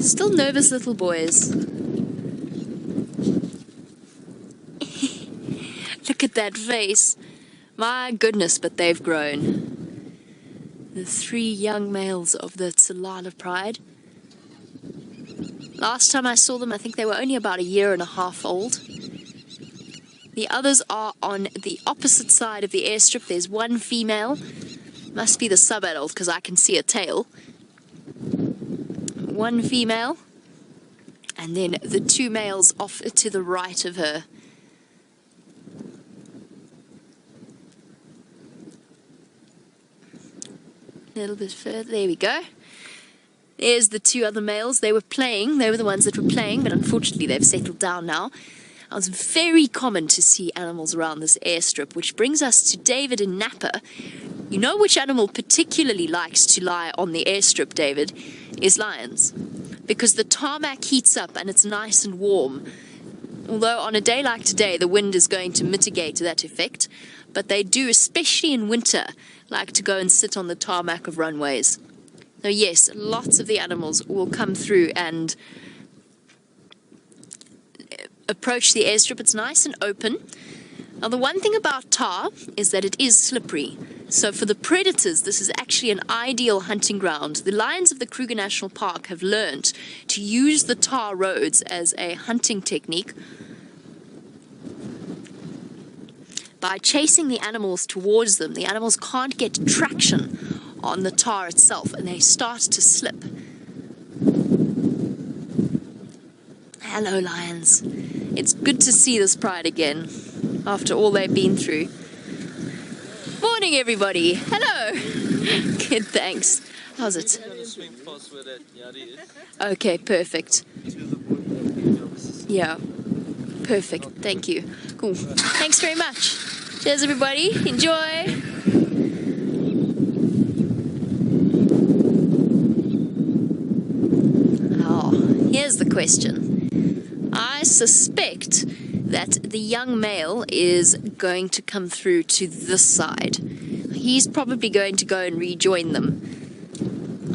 Still nervous little boys. Look at that face. My goodness, but they've grown. The 3 young males of the Tsalala Pride. Last time I saw them, I think they were only about 1.5 years old. The others are on the opposite side of the airstrip. There's one female. Must be the sub-adult because I can see a tail. One female. And then the 2 males off to the right of her. A little bit further. There we go. There's the 2 other males. They were playing. They were the ones that were playing, but unfortunately they've settled down now. It's very common to see animals around this airstrip, which brings us to David in Napa. You know which animal particularly likes to lie on the airstrip, David, is lions. Because the tarmac heats up and it's nice and warm. Although on a day like today, the wind is going to mitigate that effect. But they do, especially in winter, like to go and sit on the tarmac of runways. So yes, lots of the animals will come through and approach the airstrip. It's nice and open. Now the one thing about tar is that it is slippery. So for the predators, this is actually an ideal hunting ground. The lions of the Kruger National Park have learned to use the tar roads as a hunting technique by chasing the animals towards them. The animals can't get traction on the tar itself and they start to slip. Hello, lions. It's good to see this pride again after all they've been through. Morning, everybody. Hello. Good, thanks. How's it? Okay, perfect. Yeah, perfect. Thank you. Cool. Thanks very much. Cheers, everybody. Enjoy. Oh, here's the question. I suspect that the young male is going to come through to this side. He's probably going to go and rejoin them.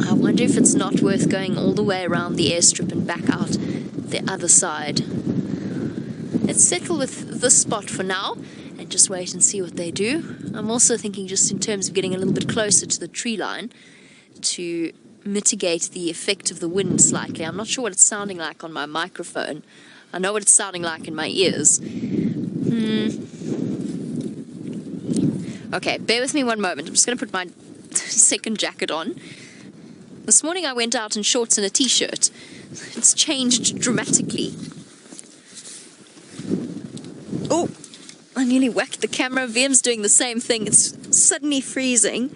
I wonder if it's not worth going all the way around the airstrip and back out the other side. Let's settle with this spot for now and just wait and see what they do. I'm also thinking just in terms of getting a little bit closer to the tree line to mitigate the effect of the wind slightly. I'm not sure what it's sounding like on my microphone. I know what it's sounding like in my ears. Okay, bear with me one moment. I'm just going to put my second jacket on. This morning I went out in shorts and a t-shirt. It's changed dramatically. Oh, I nearly whacked the camera. VM's doing the same thing. It's suddenly freezing.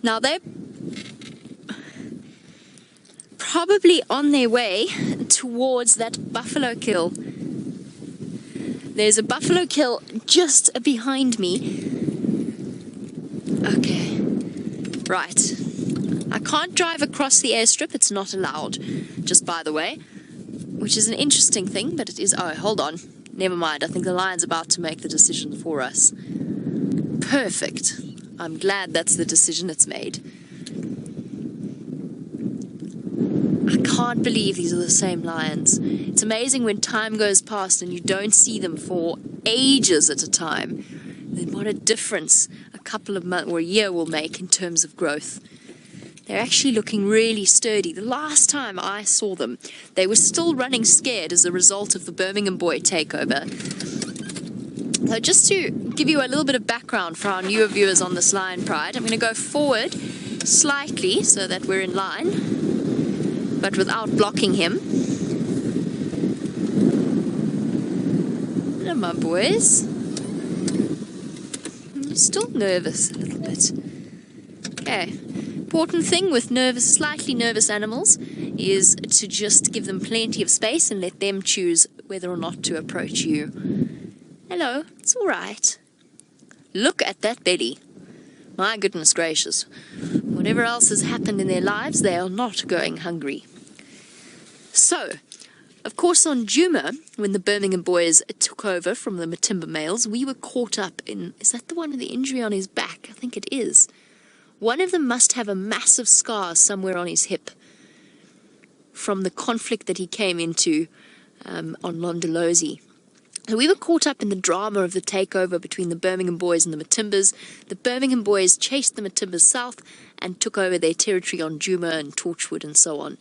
Now they're probably on their way towards that buffalo kill. There's a buffalo kill just behind me. Okay, right. I can't drive across the airstrip. It's not allowed, just by the way, which is an interesting thing, but it is... Oh, hold on. Never mind. I think the lion's about to make the decision for us. Perfect. I'm glad that's the decision it's made. I can't believe these are the same lions. It's amazing when time goes past and you don't see them for ages at a time. Then what a difference a couple of months or a year will make in terms of growth. They're actually looking really sturdy. The last time I saw them, they were still running scared as a result of the Birmingham Boy takeover. So just to give you a little bit of background for our newer viewers on this Lion Pride, I'm going to go forward slightly so that we're in line, but without blocking him. Hello, my boys. I'm still nervous a little bit. Okay. Important thing with slightly nervous animals is to just give them plenty of space and let them choose whether or not to approach you. Hello, it's all right. Look at that belly. My goodness gracious. Whatever else has happened in their lives, they are not going hungry. So, Of course, on Djuma, when the Birmingham boys took over from the Matimba males, we were caught up in... Is that the one with the injury on his back? I think it is. One of them must have a massive scar somewhere on his hip from the conflict that he came into on Londolozi. So we were caught up in the drama of the takeover between the Birmingham boys and the Matimbas. The Birmingham boys chased the Matimbas south and took over their territory on Djuma and Torchwood and so on.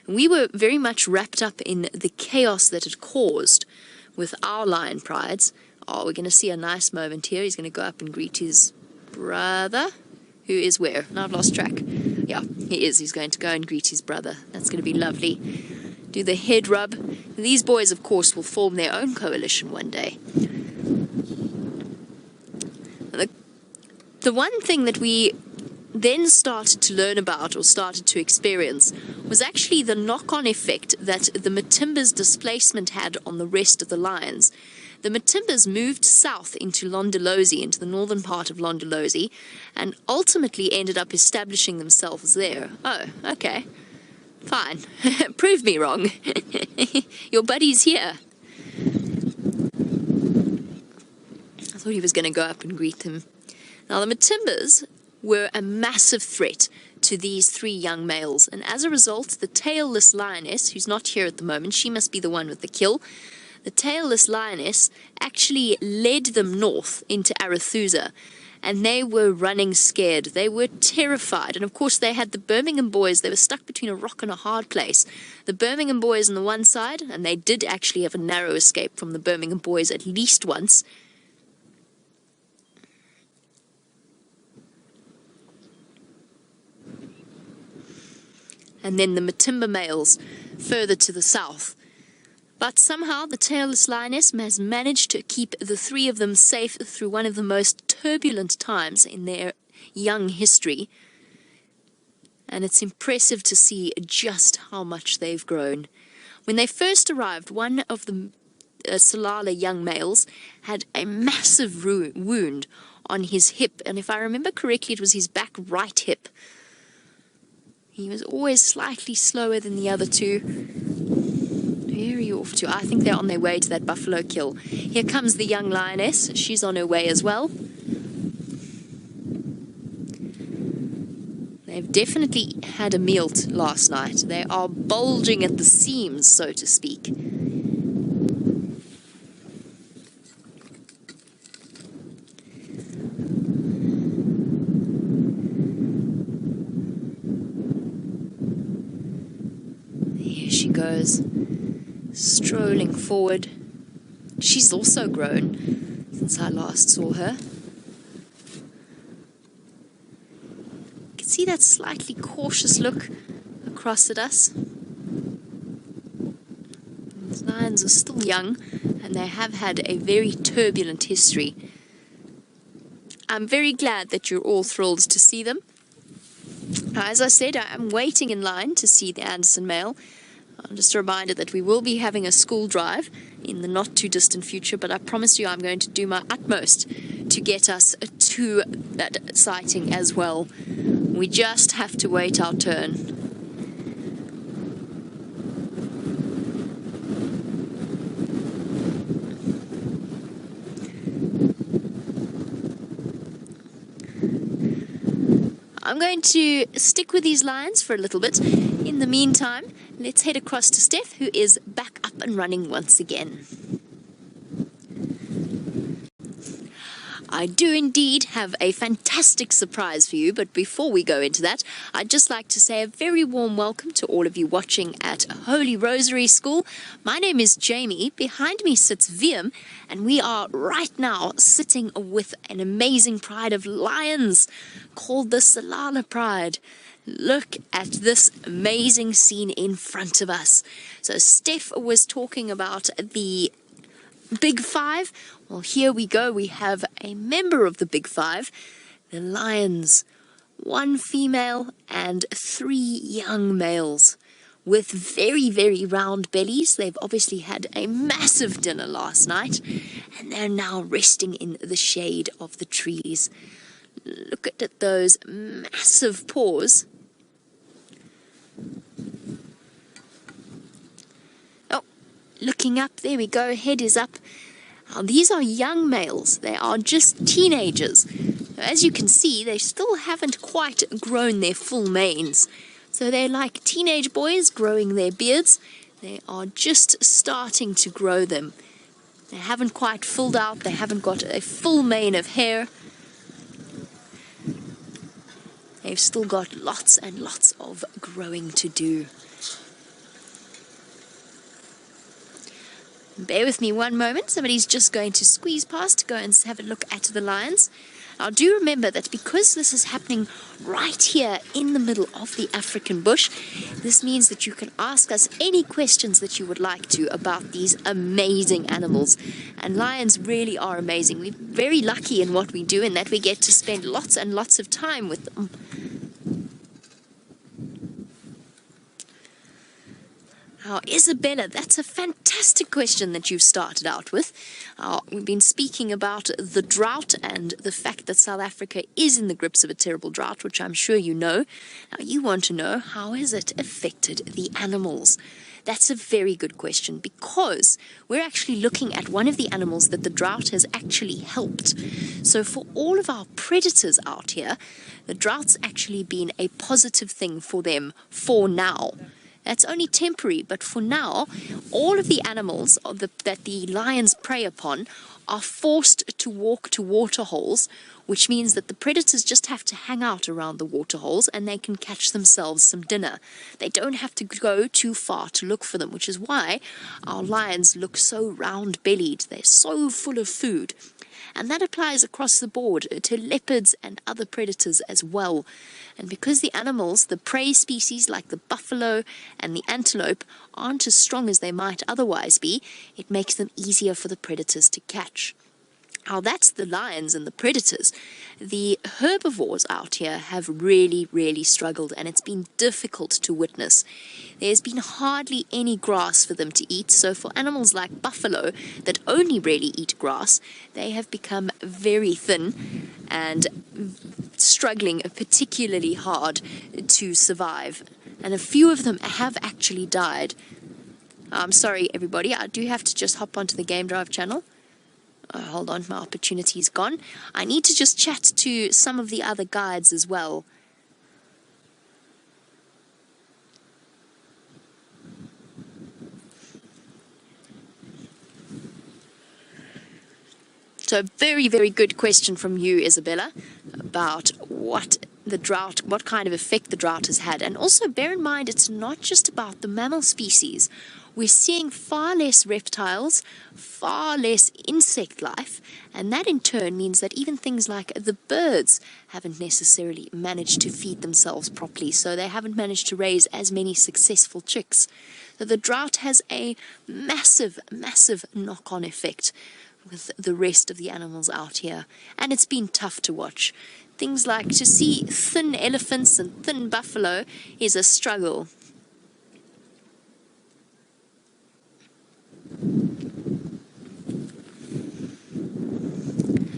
And we were very much wrapped up in the chaos that it caused with our lion prides. Oh, we're going to see a nice moment here. He's going to go up and greet his brother, who is where? Now I've lost track. Yeah, he is. He's going to go and greet his brother. That's going to be lovely. Do the head rub. These boys, of course, will form their own coalition one day. The one thing that we then started to learn about, or started to experience, was actually the knock-on effect that the Matimba's displacement had on the rest of the lions. The Matimbas moved south into Londolozi, into the northern part of Londolozi, and ultimately ended up establishing themselves there. Oh, okay. Fine. Prove me wrong. Your buddy's here. I thought he was going to go up and greet him. Now, the Matimbas were a massive threat to these three young males, and as a result, the tailless lioness, who's not here at the moment, she must be the one with the kill, the tailless lioness actually led them north into Arathusa, and they were running scared. They were terrified. And of course, they had the Birmingham boys. They were stuck between a rock and a hard place. The Birmingham boys on the one side, and they did actually have a narrow escape from the Birmingham boys at least once. And then the Matimba males further to the south. But somehow the tailless lioness has managed to keep the three of them safe through one of the most turbulent times in their young history. And it's impressive to see just how much they've grown. When they first arrived, one of the Salalah young males had a massive wound on his hip. And if I remember correctly, it was his back right hip. He was always slightly slower than the other two. Where are you off to? I think they're on their way to that buffalo kill. Here comes the young lioness. She's on her way as well. They've definitely had a meal last night. They are bulging at the seams, so to speak. Here she goes, strolling forward. She's also grown since I last saw her. You can see that slightly cautious look across at us. These lions are still young, and they have had a very turbulent history. I'm very glad that you're all thrilled to see them. As I said, I'm waiting in line to see the Anderson male. Just a reminder that we will be having a school drive in the not too distant future, but I promise you I'm going to do my utmost to get us to that sighting as well. We just have to wait our turn. I'm going to stick with these lions for a little bit. In the meantime, let's head across to Steph, who is back up and running once again. I do indeed have a fantastic surprise for you, but before we go into that, I'd just like to say a very warm welcome to all of you watching at Holy Rosary School. My name is Jamie. Behind me sits Viam, and we are right now sitting with an amazing pride of lions called the Tsalala Pride. Look at this amazing scene in front of us. So Steph was talking about the Big Five. Well, here we go. We have a member of the Big Five, the lions, 1 female and 3 young males with very, very round bellies. They've obviously had a massive dinner last night, and they're now resting in the shade of the trees. Look at those massive paws. looking up. There we go, head is up. Now, these are young males. They are just teenagers. As you can see, they still haven't quite grown their full manes. So they're like teenage boys growing their beards. They are just starting to grow them. They haven't quite filled out. They haven't got a full mane of hair. They've still got lots and lots of growing to do. Bear with me one moment. Somebody's just going to squeeze past to go and have a look at the lions. Now, do remember that because this is happening right here in the middle of the African bush, this means that you can ask us any questions that you would like to about these amazing animals. And lions really are amazing. We're very lucky in what we do in that we get to spend lots and lots of time with them. Now, Isabella, that's a fantastic question that you've started out with. We've been speaking about the drought and the fact that South Africa is in the grips of a terrible drought, which I'm sure you know. Now, you want to know, how has it affected the animals? That's a very good question, because we're actually looking at one of the animals that the drought has actually helped. So for all of our predators out here, the drought's actually been a positive thing for them for now. That's only temporary, but for now, all of the animals that the lions prey upon are forced to walk to water holes, which means that the predators just have to hang out around the water holes and they can catch themselves some dinner. They don't have to go too far to look for them, which is why our lions look so round-bellied. They're so full of food. And that applies across the board to leopards and other predators as well. And because the animals, the prey species like the buffalo and the antelope, aren't as strong as they might otherwise be, it makes them easier for the predators to catch. Now, that's the lions and the predators. The herbivores out here have really, really struggled, and it's been difficult to witness. There's been hardly any grass for them to eat, so for animals like buffalo that only really eat grass, they have become very thin and struggling particularly hard to survive. And a few of them have actually died. I'm sorry, everybody, I do have to just hop onto the Game Drive channel. Hold on, my opportunity is gone. I need to just chat to some of the other guides as well. So a very, very good question from you, Isabella, about what kind of effect the drought has had. And also bear in mind, it's not just about the mammal species. We're seeing far less reptiles, far less insect life, and that in turn means that even things like the birds haven't necessarily managed to feed themselves properly, so they haven't managed to raise as many successful chicks. So the drought has a massive, massive knock-on effect with the rest of the animals out here, and it's been tough to watch. Things like to see thin elephants and thin buffalo is a struggle.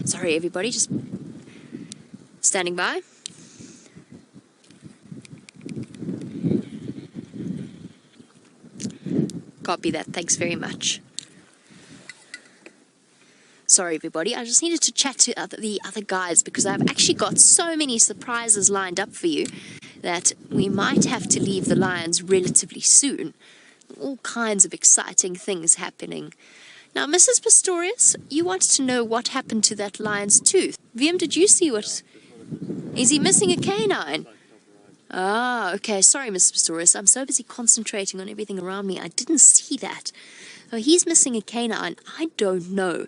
Sorry, everybody, just standing by. Copy that. Thanks very much. Sorry, everybody. I just needed to chat to the other guys because I've actually got so many surprises lined up for you that we might have to leave the lions relatively soon. All kinds of exciting things happening. Now, Mrs. Pistorius, you wanted to know what happened to that lion's tooth. VM, did you see what? Is he missing a canine? Ah, okay. Sorry, Mrs. Pistorius. I'm so busy concentrating on everything around me. I didn't see that. Oh, he's missing a canine. I don't know.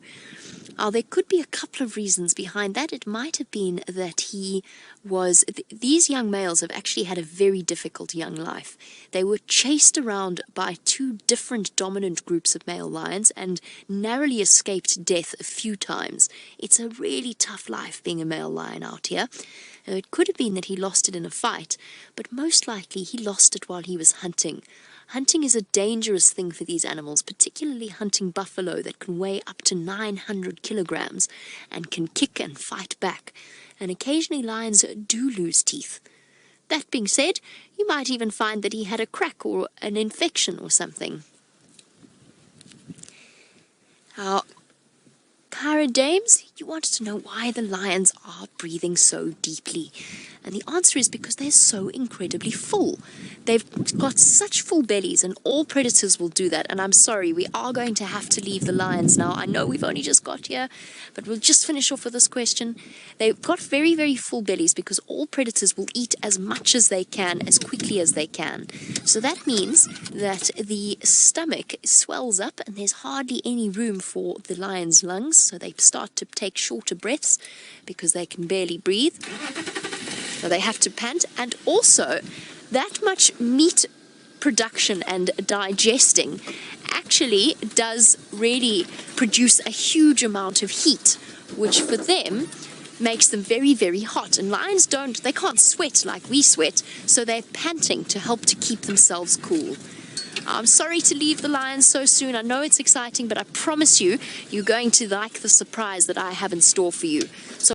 There could be a couple of reasons behind that. It might have been that these young males have actually had a very difficult young life. They were chased around by two different dominant groups of male lions and narrowly escaped death a few times. It's a really tough life being a male lion out here. It could have been that he lost it in a fight, but most likely he lost it while he was hunting. Hunting is a dangerous thing for these animals, particularly hunting buffalo that can weigh up to 900 kilograms and can kick and fight back. And occasionally lions do lose teeth. That being said, you might even find that he had a crack or an infection or something. Now, Kyra Dames, you wanted to know why the lions are breathing so deeply. And the answer is because they're so incredibly full. They've got such full bellies, and all predators will do that. And I'm sorry, we are going to have to leave the lions now. I know we've only just got here, but we'll just finish off with this question. They've got very, very full bellies because all predators will eat as much as they can, as quickly as they can. So that means that the stomach swells up and there's hardly any room for the lion's lungs. So they start to take shorter breaths because they can barely breathe. So they have to pant, and also that much meat production and digesting actually does really produce a huge amount of heat, which for them makes them very, very hot. And lions they can't sweat like we sweat, so they're panting to help to keep themselves cool. I'm sorry to leave the lions so soon. I know it's exciting, but I promise you, you're going to like the surprise that I have in store for you. So